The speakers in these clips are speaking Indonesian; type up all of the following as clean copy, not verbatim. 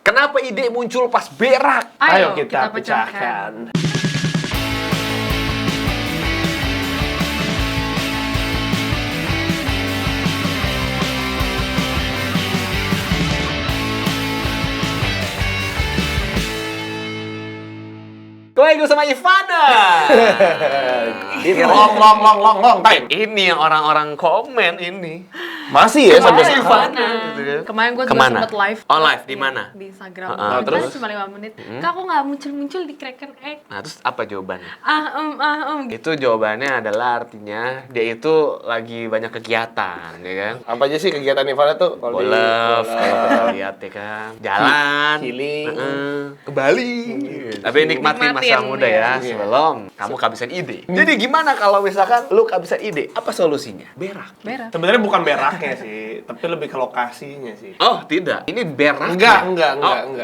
Kenapa ide muncul pas berak? Ayo kita pecahkan. Kembali bersama Ivana. Long time. Ini yang orang-orang komen ini. Masih ya sampai Masih sekarang. Ivana. Kemarin gue juga Kemana? sempet live. Oh, live di mana? Di Instagram. Terus? Cuma 5 menit. Kak, kok nggak muncul-muncul di Kraken Egg? Nah, terus apa jawabannya? Gitu. Itu jawabannya adalah artinya dia itu lagi banyak kegiatan, ya kan? Apa aja sih kegiatan Ivana tuh? Kalau di- Golf, kalau kita lihat ya kan, jalan, Healing. ke Bali. Tapi nikmatin masa Nikmatin, muda ya, iya. sebelum kamu kehabisan ide. Jadi gimana kalau misalkan lu kehabisan ide? Apa solusinya? Berak. Berak. Sebenarnya bukan beraknya sih, tapi lebih ke lokasinya sih. Oh, tidak. Ini berak. Enggak.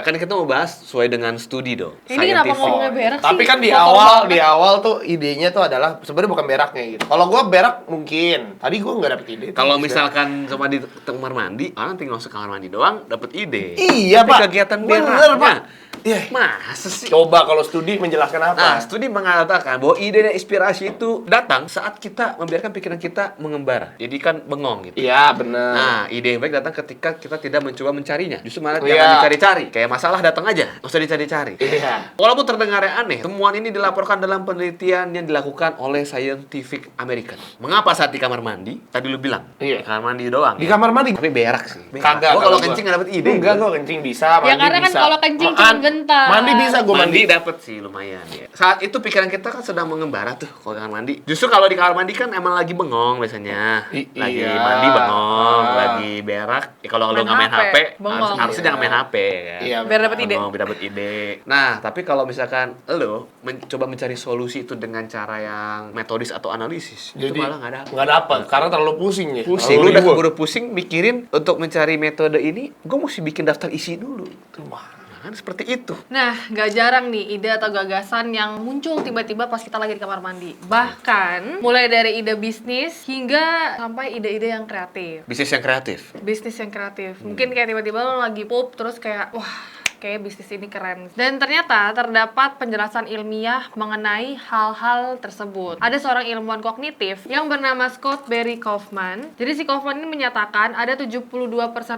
Kan kita mau bahas sesuai dengan studi dong. Ini kenapa Scientific. ngomongnya berak sih? Tapi kan di Kotor awal banget. tuh idenya tuh adalah sebenarnya bukan beraknya gitu. Kalau gua berak mungkin. Tadi gua nggak dapet ide. Kalau misalkan cuma di kamar mandi, orang tinggal masuk kamar mandi doang dapat ide. Iya, Tapi Pak. kegiatan Bener, beraknya. Pak. Iya. Masa sih? Coba kalau studi menjelaskan apa? Nah, studi mengatakan bahwa ide dan inspirasi itu datang saat kita membiarkan pikiran kita mengembara. Jadi kan bengong gitu. Iya, benar. Nah, ide yang baik datang ketika kita tidak mencoba mencarinya. Justru malah Iya. jangan dicari-cari. Kayak masalah datang aja, nggak usah dicari-cari. Iya. Walaupun terdengarnya aneh, temuan ini dilaporkan dalam penelitian yang dilakukan oleh Scientific American. Mengapa saat di kamar mandi? Tadi lu bilang, Iya. di kamar mandi doang. Di ya? kamar mandi. Tapi berak sih. Kagak. Gua kalau kencing nggak dapet ide. Enggak, gua kencing bisa, mandi Ya karena kan bisa. kalau kencing cuma bentar. Mandi bisa gua Mandi mandi. dapet sih lumayan ya. Saat itu pikiran kita kan sedang mengembara tuh kalau kamar mandi. Justru kalau di kamar mandi kan emang lagi bengong biasanya. Lagi Iya. mandi bengong, Ah. lagi berak. Ya kalau lu Main nggak main HP, HP, bengong. harusnya jangan main HP kan. Iya. Biar dapet ide. Bengong, biar dapet ide. Nah, tapi kalau misalkan lo coba mencari solusi itu dengan cara yang metodis atau analisis, itu malah nggak dapet. Nggak dapat karena terlalu pusing ya. Pusing, Terlalu lu udah ribut. keburu pusing mikirin untuk mencari metode ini, gue mesti bikin daftar isi dulu. Wah. Kan seperti itu. Nah, gak jarang nih ide atau gagasan yang muncul tiba-tiba pas kita lagi di kamar mandi. Bahkan, mulai dari ide bisnis hingga sampai ide-ide yang kreatif. Bisnis yang kreatif. Bisnis yang kreatif. Mungkin kayak tiba-tiba lo lagi pup, terus kayak, wah, kayak bisnis ini keren. Dan ternyata terdapat penjelasan ilmiah mengenai hal-hal tersebut. Ada seorang ilmuwan kognitif yang bernama Scott Barry Kaufman. Jadi si Kaufman ini menyatakan ada 72%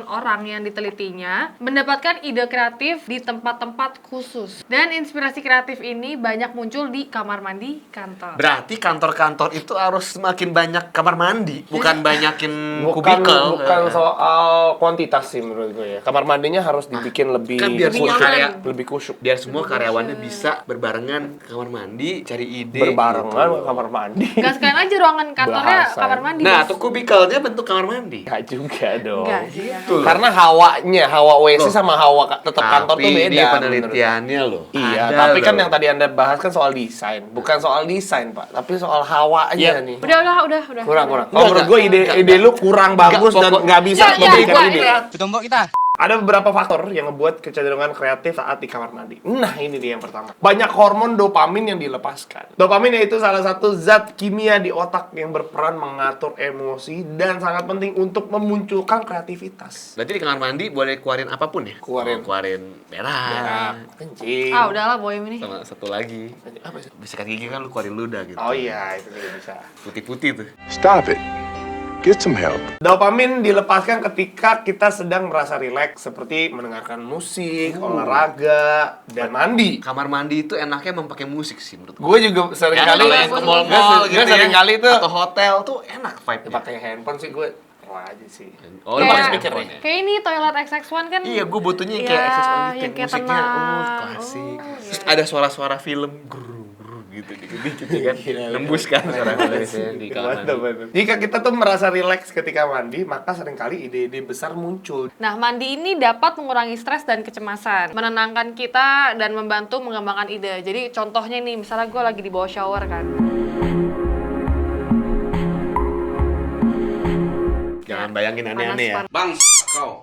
orang yang ditelitinya mendapatkan ide kreatif di tempat-tempat khusus. Dan inspirasi kreatif ini banyak muncul di kamar mandi kantor. Berarti kantor-kantor itu harus semakin banyak kamar mandi, bukan banyakin Bukan kubikel. soal kuantitas sih menurut gue ya. Kamar mandinya harus dibikin lebih Kan biar Lebih semua nyaman. karya, lebih kusyuk. biar semua karyawannya bisa berbarengan ke kamar mandi, cari ide. Berbarengan gitu. ke kamar mandi. Gak sekalian aja ruangan kantornya Bahasa. kamar mandi. Nah, Bos. tuh kubikelnya bentuk kamar mandi. Enggak juga dong. Enggak sih. Gitu loh. Karena hawanya, hawa WC Loh. sama hawa tetap kantor tuh beda. Tapi ini penelitiannya loh. Iya, Ada tapi kan loh. yang tadi Anda bahas kan soal desain. Bukan soal desain, Pak, tapi soal hawanya Iya. nih. Udah. Kurang. Kalau Enggak, menurut gue ide lu kurang bagus dan pokok- nggak bisa Enggak, memberikan enggak, ide. enggak. Ada beberapa faktor yang membuat kecenderungan kreatif saat di kamar mandi. Nah, ini dia yang pertama. Banyak hormon dopamin yang dilepaskan. Dopamin yaitu salah satu zat kimia di otak yang berperan mengatur emosi dan sangat penting untuk memunculkan kreativitas. Berarti di kamar mandi boleh keluarin apapun ya? Keluarin. Keluarin berak. Berak, kencing. Ah, udahlah boem ini. Sama satu lagi. Apa sih? Sikat gigi kan lu keluarin ludah gitu. Oh iya, itu juga bisa. Putih-putih tuh. Stop it. Get some help. Dopamin dilepaskan ketika kita sedang merasa rileks seperti mendengarkan musik, olahraga, dan mandi. Kamar mandi itu enaknya memakai musik sih menurut gue. Gue juga sering Ya, kali kalau yang ke mall-mall gitu ya, sering kali tuh atau hotel tuh enak vibe-nya. pakai handphone sih gue aja sih. Oh, lu pakai Kayak- speaker ya? Kayak ini toilet XX1 kan. Iya, gue butuhnya yang Iya, kayak access on yang gitu, kayak musiknya tenang. klasik. Oh, Terus iya. ada suara-suara film guru gitu kan. Nembus kan suara biasanya di kamar Mantap, mandi. mantap. Jika kita tuh merasa rileks ketika mandi, maka seringkali ide-ide besar muncul. Nah, mandi ini dapat mengurangi stres dan kecemasan, menenangkan kita dan membantu mengembangkan ide. Jadi contohnya nih, misalnya gue lagi di bawah shower kan. Jangan bayangin aneh-aneh ya. Panas, Bang,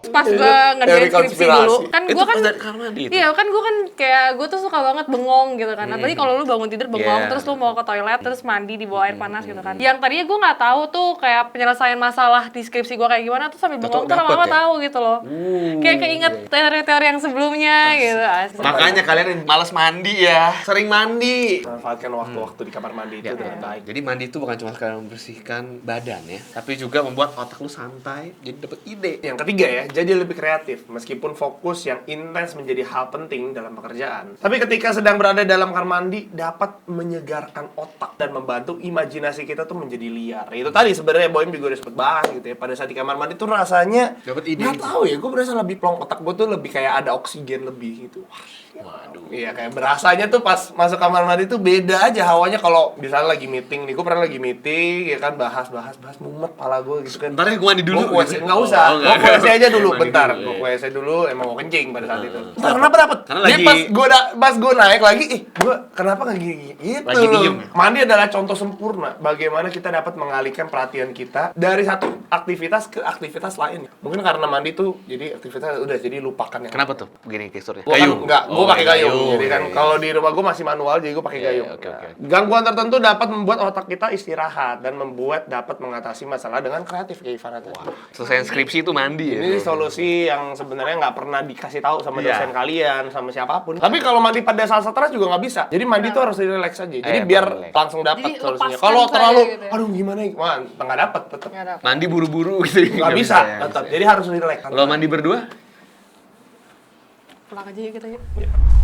Pas gue ngerjain Teori skripsi konspirasi. dulu, kan Itu gue kan pas dari kamar mandi itu? iya kan gue kan kayak gue tuh suka banget bengong gitu kan. Apalagi kalau lu bangun tidur bengong, Yeah. terus lu mau ke toilet, terus mandi di bawah air panas gitu kan. Yang tadinya gue nggak tahu tuh kayak penyelesaian masalah di skripsi gue kayak gimana, tuh sambil bengong tuh lama-lama dapet ya? tahu gitu loh. Kayak keinget teori-teori yang sebelumnya gitu. Asli. Makanya kalian yang malas mandi ya, sering mandi. Manfaatkan waktu-waktu di kamar mandi itu dengan baik. Jadi mandi itu bukan cuma sekadar membersihkan badan ya, tapi juga membuat otak lu santai, jadi dapat ide. Yang ketiga ya, jadi lebih kreatif. Meskipun fokus yang intens menjadi hal penting dalam pekerjaan. Tapi ketika sedang berada dalam kamar mandi, dapat menyegarkan otak dan membantu imajinasi kita tuh menjadi liar. Itu tadi sebenarnya Boim juga udah sempet bahas gitu ya. Pada saat di kamar mandi tuh rasanya Dapat ide nggak gitu. tahu ya, gue berasa lebih plong. Otak gue tuh lebih kayak ada oksigen lebih gitu. Waduh. Iya, kayak berasanya tuh pas masuk kamar mandi tuh beda aja hawanya. Kalau misalnya lagi meeting nih, gue pernah lagi meeting ya kan, bahas mumet pala gue gitu kan. Bentar ya, gua mandi dulu. Gue ke WC, nggak usah, Oh, gue nggak. ke WC aja dulu, Mandi bentar. dulu, Gue ya. ke WC dulu, emang mau kencing pada saat itu. Bentar, kenapa dapet? Karena Dia lagi- pas gue naik lagi, gue kenapa nggak gini? Gitu. Lagi diem ya? Mandi adalah contoh sempurna bagaimana kita dapat mengalihkan perhatian kita dari satu aktivitas ke aktivitas lain. Mungkin karena mandi tuh, jadi aktivitas udah jadi lupakan ya. Kenapa tuh begini gesturnya? Gua kan enggak, gue pakai gayung. Jadi kan Iya, kalau di rumah gue masih manual, jadi gue pakai Iya, gayung. oke, oke. Gangguan tertentu dapat membuat otak kita istirahat dan membuat dapat mengatasi masalah dengan kreatif kayak Ivan tadi. selesai skripsi itu mandi ya. Ini solusi yang sebenarnya nggak pernah dikasih tahu sama Iya. dosen kalian, sama siapapun. Tapi kalau mandi pada saat stres juga nggak bisa. Jadi mandi tuh harus relax aja. Jadi biar relax. langsung dapat Jadi solusinya. lepaskan Kalau saja terlalu, gitu ya. aduh gimana ya, wah, nggak dapat tetap. Nggak dapet. Mandi buru-buru gitu. Nggak bisa, ya, tetap. bisa. Jadi harus relax. Kalau mandi berdua? Pulang aja yuk kita yuk.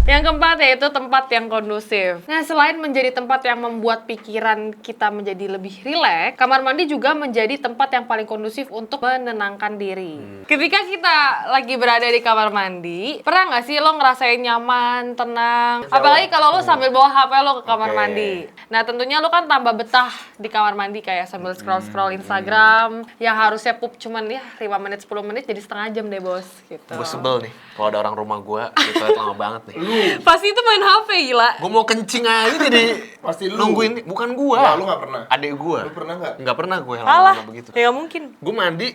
Yang keempat yaitu tempat yang kondusif. Nah, selain menjadi tempat yang membuat pikiran kita menjadi lebih rileks, kamar mandi juga menjadi tempat yang paling kondusif untuk menenangkan diri. Ketika kita lagi berada di kamar mandi, pernah nggak sih lo ngerasain nyaman, tenang? Apalagi kalau lo sambil bawa HP lo ke kamar Oke. mandi. Nah, tentunya lo kan tambah betah di kamar mandi kayak sambil scroll-scroll Instagram, yang harusnya pup cuman ya 5 menit 10 menit jadi setengah jam deh, Bos, gitu. Gue sebel nih kalau ada orang rumah gue itu lama banget nih. Pasti itu main HP gila. Gue mau kencing aja jadi Pasti lu. nungguin, bukan gue. Nggak, lu nggak pernah. Adek gue. Lu pernah nggak? Nggak pernah gue yang Alah, lama-lama begitu. ya nggak mungkin. Gue mandi.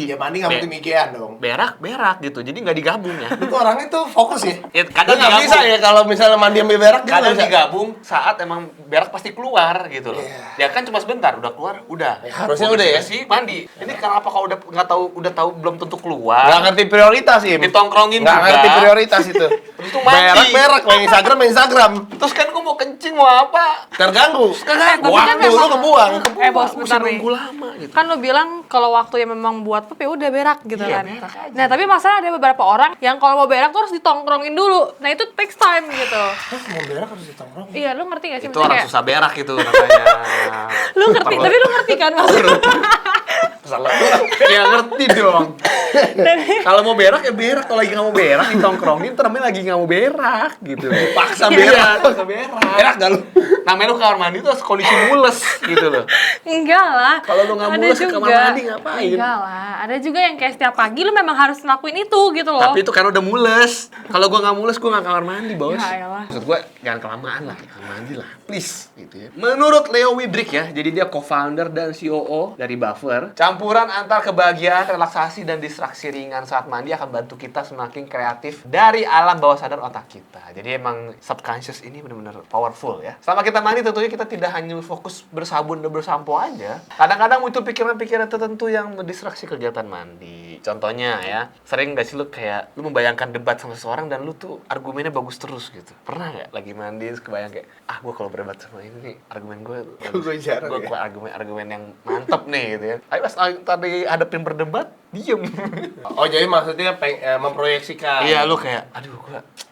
Ya mandi nggak mungkin mikiran dong. Berak gitu. Jadi nggak digabung ya. Itu orangnya tuh fokus ya. Ya, Dia kadang nggak bisa ya kalau misalnya mandi ambil berak dia Kadang nggak bisa. digabung saat emang berak pasti keluar gitu loh. Ya kan cuma sebentar, udah keluar, udah. Ya, harusnya Gua udah ya. bersih, mandi. Ini kenapa kalau udah tahu belum tentu keluar. Nggak ngerti prioritas ya. Ditongkrongin Nggak juga. ngerti prioritas itu. Terus tuh mandi. Berak, main Instagram. Terus kan gue mau kencing mau apa? Terganggu. tapi kan Waktu lu memang- kebuang. Bos, Mesti bentar nih. nunggu lama gitu. Kan lo bilang kalau waktu yang memang buat pup ya udah berak gitu Iya, kan. berak aja. Nah, tapi masalah ada beberapa orang yang kalau mau berak tuh harus ditongkrongin dulu. Nah, itu takes time gitu. Terus mau berak harus ditongkrong. Iya, lu ngerti gak sih? Itu Maksudnya orang kayak- susah berak itu namanya. Lu ngerti, tapi lu ngerti kan maksudnya? Salah. Ya ngerti dong. Kalau mau berak ya berak, kalau lagi nggak mau berak ditongkrongin, terus namanya lagi nggak mau berak gitu. Paksa Iya, berak. paksa berak. Berak gak lu? Namanya lu ke kamar mandi tuh harus kondisi mules gitu loh. Enggak lah. Kalau lu nggak Ada mulus ke kamar juga. mandi ngapain? Enggak lah. Ada juga yang kayak setiap pagi lu memang harus ngelakuin itu gitu loh. Tapi itu kan udah mules. Kalau gua nggak mules, gua nggak kamar mandi, bos. Ya elah. Maksud gua jangan kelamaan lah, kamar mandi lah, please gitu ya. Menurut Leo Widrick ya, jadi dia co-founder dan COO dari Buffer. Campuran antar kebahagiaan, relaksasi dan distraksi ringan saat mandi akan bantu kita semakin kreatif dari alam bawah sadar otak kita. Jadi emang subconscious ini benar-benar powerful ya. Selama kita mandi tentunya kita tidak hanya fokus bersabun dan bersampo aja. Kadang-kadang muncul pikiran-pikiran tertentu yang mendistraksi kegiatan mandi. Contohnya ya, sering gak sih lu kayak lu membayangkan debat sama seseorang dan lu tuh argumennya bagus terus gitu. Pernah gak lagi mandi terus kebayang kayak, gue kalau berdebat sama ini nih, argumen gue Gue jarang ya. argumen yang mantep nih gitu ya. Tapi pas tadi hadapin berdebat, diem. Oh jadi maksudnya memproyeksikan. Iya, lu kayak, aduh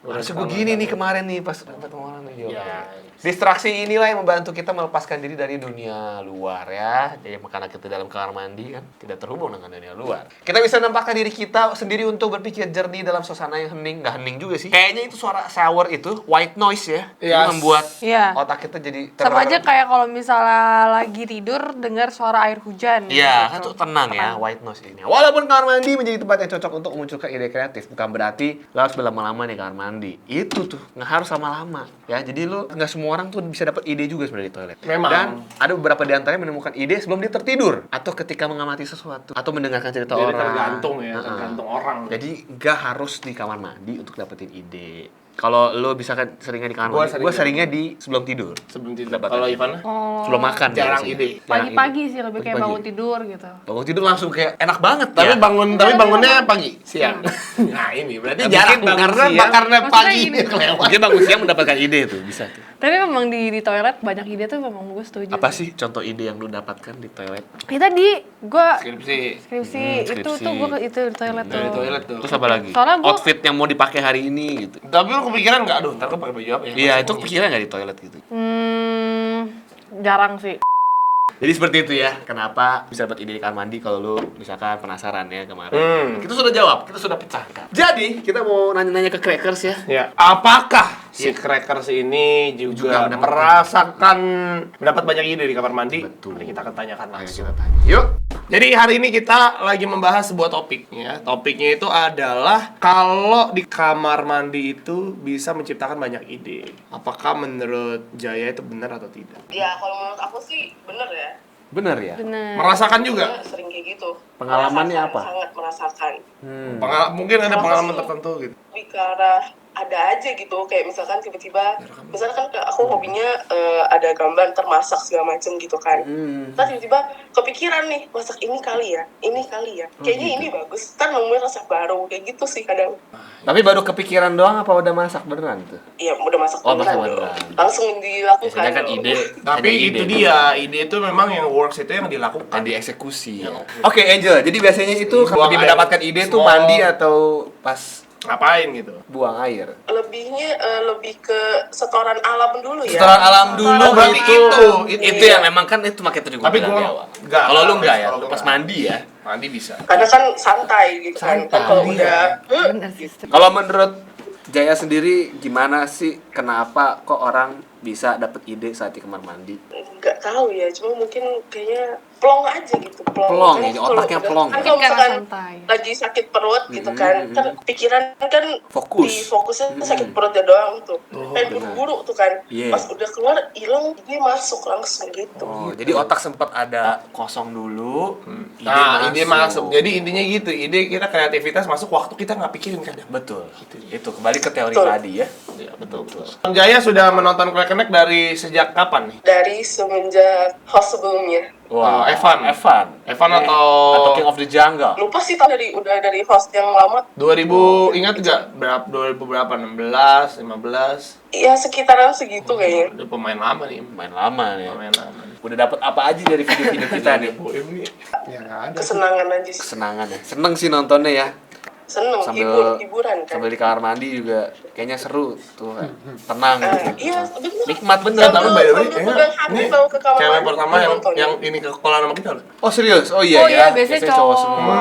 harusnya gue gini nih kemarin nih pas debat sama orang nih. Iya. Distraksi inilah yang membantu kita melepaskan diri dari dunia luar ya. Jadi karena kita dalam kamar mandi kan tidak terhubung dengan dunia luar. Kita bisa menempatkan diri kita sendiri untuk berpikir jernih dalam suasana yang hening. Nggak hening juga sih. Kayaknya itu suara shower itu white noise ya. Jadi Yes. membuat Iya. otak kita jadi Sama aja kayak kalau misalnya lagi tidur dengar suara air hujan. Iya, kan gitu. tuh tenang ya, white noise ini. Walaupun kamar mandi menjadi tempat yang cocok untuk memunculkan ide kreatif, bukan berarti lo harus berlama-lama nih kamar mandi mandi itu tuh nggak harus lama-lama ya. Jadi lu nggak semua orang tuh bisa dapat ide juga sebenarnya di toilet. Memang. Dan ada beberapa di antaranya menemukan ide sebelum dia tertidur atau ketika mengamati sesuatu atau mendengarkan cerita Jadi orang. tergantung ya, Heeh. tergantung orang. Jadi nggak harus di kamar mandi untuk dapetin ide. Kalau lo bisa kan seringnya di kamar mandi, gue seringnya di sebelum tidur. Sebelum tidur. Dapatkan Kalau ide. Ivana? Oh. Sebelum makan Jarang biasanya. ide. Jarang Pagi-pagi ide. sih lebih kayak Pagi-pagi. bangun tidur gitu. Bangun tidur langsung kayak enak banget Tapi ya. bangunnya pagi, siang. Nah ini berarti Ya, jarang mungkin bangun karena siang. karena Maksudnya pagi gini. kelewat. Mungkin bangun siang mendapatkan ide tuh, bisa tuh. Tapi memang di toilet banyak ide tuh memang gue setuju. Apa sih contoh ide yang lu dapatkan di toilet? Ya tadi gue Skripsi. skripsi, itu skripsi. tuh gue itu di toilet tuh. Dari toilet tuh. Terus apa lagi? Soalnya gua- Outfit yang mau dipakai hari ini gitu. Tapi lu kepikiran nggak? Aduh, ntar gue pakai baju apa ya? Iya, itu kepikiran nggak di toilet gitu? Jarang sih. Jadi seperti itu ya, kenapa bisa dapat ide di kamar mandi kalau lu misalkan penasaran ya kemarin. Kita sudah jawab, kita sudah pecahkan. Jadi, kita mau nanya-nanya ke Crackers ya. Ya, apakah si Crackers ini juga, Juga merasakan mendapat banyak ide di kamar mandi? Betul. Mari kita akan tanyakan Ayo langsung. kita tanya. Yuk. Jadi hari ini kita lagi membahas sebuah topik ya. Topiknya itu adalah kalau di kamar mandi itu bisa menciptakan banyak ide. Apakah menurut Jaya itu benar atau tidak? Ya kalau menurut aku sih bener ya. Bener ya? Bener. Merasakan juga? Bener, sering kayak gitu. Pengalamannya Merasakan, apa? Sangat merasakan. Mungkin ada Kenapa pengalaman sih? tertentu gitu. Lebih ke arah ada aja gitu, kayak misalkan tiba-tiba, misalkan aku hobinya ada gambar, ntar masak segala macem gitu kan. Ntar tiba-tiba kepikiran nih, masak ini kali ya, kayaknya ini bagus, ntar nemuin resep baru, kayak gitu sih kadang. Tapi baru kepikiran doang apa udah masak beneran tuh? Iya, udah masak Oh, beneran masak dong. beneran. Langsung dilakukan Biasanya kan dong. ide. Tapi hanya itu ide. dia, ide itu memang yang works itu yang dilakukan. Kan dieksekusi. Oke, Angel. Jadi biasanya itu kalau Buang dia air. mendapatkan ide tuh Small. mandi atau pas Ngapain gitu? buang air? Lebihnya lebih ke setoran alam dulu ya. Setoran alam dulu Oh, berarti itu yang memang kan itu makanya tadi gua Tapi bilang gua di awal. enggak. Kalau lu enggak ya, Kalau lu gua pas enggak. mandi ya. Mandi bisa. Karena kan santai gitu kan. Santai. Kan kalau udah Bener sih. Kalau menurut Jaya sendiri gimana sih kenapa kok orang bisa dapet ide saat di kamar mandi? nggak tahu ya, cuma mungkin kayaknya plong aja gitu, Plong Kan ya, kalau otaknya udah- plong kan ya. kalau Karena misalkan santai. lagi sakit perut gitu kan pikiran kan Fokus. di fokusnya sakit perutnya doang tuh, kayak benar. buru-buru tuh kan. Iya. Pas udah keluar hilang, dia masuk langsung gitu. Oh, jadi otak sempat ada kosong dulu. Ide masuk. Jadi intinya gitu, ide kita kreativitas masuk waktu kita nggak pikirin kadang. Betul. Itu kembali ke teori Betul. tadi ya. Iya, betul. Jaya sudah menonton Crackneck dari sejak kapan nih? Dari semenjak host sebelumnya, Wah, Evan atau King of the Jungle. lupa sih tahu udah dari host yang lama. 2000 ingat nggak berapa 2000 berapa 16 15 Ya sekitaran segitu kayaknya. udah pemain lama nih Main lama nih. pemain lama nih. Udah dapat apa aja dari video-video kita nih? Boem nih ya nggak ada Kesenangan aja sih. Kesenangan ya. Seneng sih nontonnya ya. Seneng, Sambil hiburan kan. sambil di kamar mandi juga kayaknya seru tuh. Tenang gitu. Iya, bener. Nikmat bener. tapi by the way Sambil pegang HP ini bawa ke kamar cewek mandi, pertama nonton. yang ini ke kolam sama kita loh. Oh serius? Oh iya Oh ya. iya, biasanya cowok semua.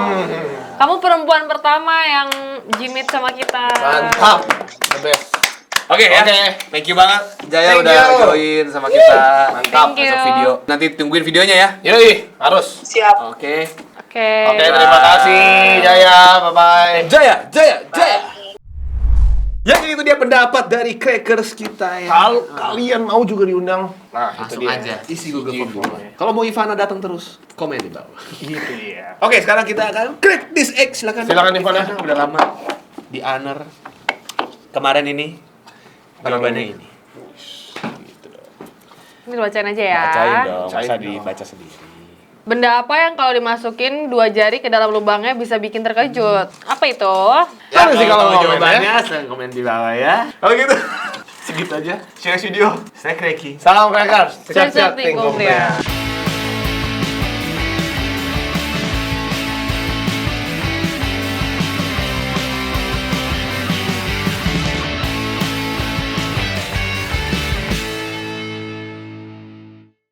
Kamu perempuan pertama yang jimit sama kita. Mantap, the best. Oke ya. Oke. Thank you banget Jaya Thank udah you. join sama kita. Mantap. Thank you. Masuk video. Nanti tungguin videonya ya. Yoi, harus. Siap. Oke. Oke. Oke, terima kasih Jaya, bye-bye. Jaya. Ya itu dia pendapat dari Crackers kita ya. Kalau kalian mau juga diundang, nah Langsung itu dia. aja isi Google Form dulu. Google. Kalau mau Ivana datang terus, komen di bawah. Gitu dia. Oke, sekarang kita akan crack this egg. Silakan Ivana. Udah lama di honor kemarin ini jawabannya ini. Ini bacain aja ya. Bacain dong, Bacain masa dong. dibaca sendiri. Benda apa yang kalau dimasukin 2 jari ke dalam lubangnya bisa bikin terkejut? Apa itu? Mana sih kalau mau jawabannya, silahkan komen di bawah ya. Kalau gitu, segitu aja. Share video. Saya Kreki. Salam Crackers. Siap-siap, tinggal tinggal, ya.